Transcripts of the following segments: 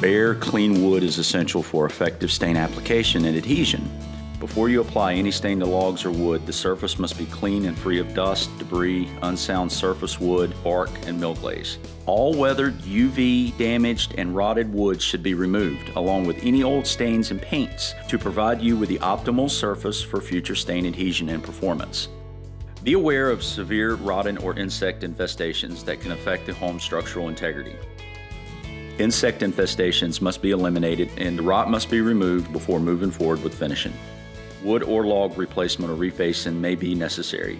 Bare, clean wood is essential for effective stain application and adhesion. Before you apply any stain to logs or wood, the surface must be clean and free of dust, debris, unsound surface wood, bark, and mill glaze. All weathered, UV damaged, and rotted wood should be removed, along with any old stains and paints, to provide you with the optimal surface for future stain adhesion and performance. Be aware of severe rodent or insect infestations that can affect the home's structural integrity. Insect infestations must be eliminated and the rot must be removed before moving forward with finishing. Wood or log replacement or refacing may be necessary.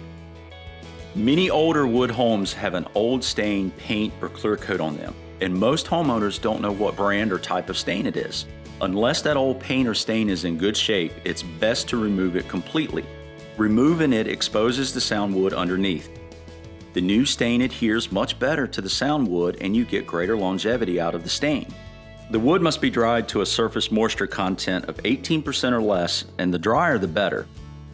Many older wood homes have an old stain, paint, or clear coat on them, and most homeowners don't know what brand or type of stain it is. Unless that old paint or stain is in good shape, it's best to remove it completely. Removing it exposes the sound wood underneath. The new stain adheres much better to the sound wood and you get greater longevity out of the stain. The wood must be dried to a surface moisture content of 18% or less, and the drier the better.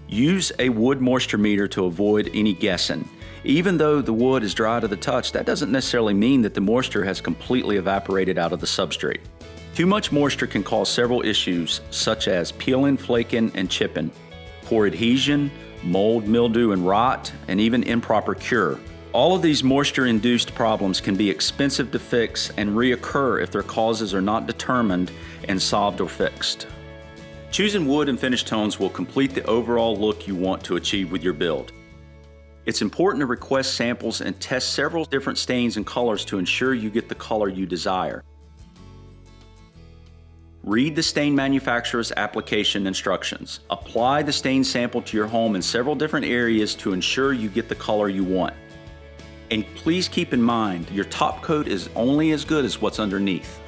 Use a wood moisture meter to avoid any guessing. Even though the wood is dry to the touch, that doesn't necessarily mean that the moisture has completely evaporated out of the substrate. Too much moisture can cause several issues such as peeling, flaking, and chipping, poor adhesion, mold, mildew, and rot, and even improper cure. All of these moisture-induced problems can be expensive to fix and reoccur if their causes are not determined and solved or fixed. Choosing wood and finish tones will complete the overall look you want to achieve with your build. It's important to request samples and test several different stains and colors to ensure you get the color you desire. Read the stain manufacturer's application instructions. Apply the stain sample to your home in several different areas to ensure you get the color you want. And please keep in mind, your top coat is only as good as what's underneath.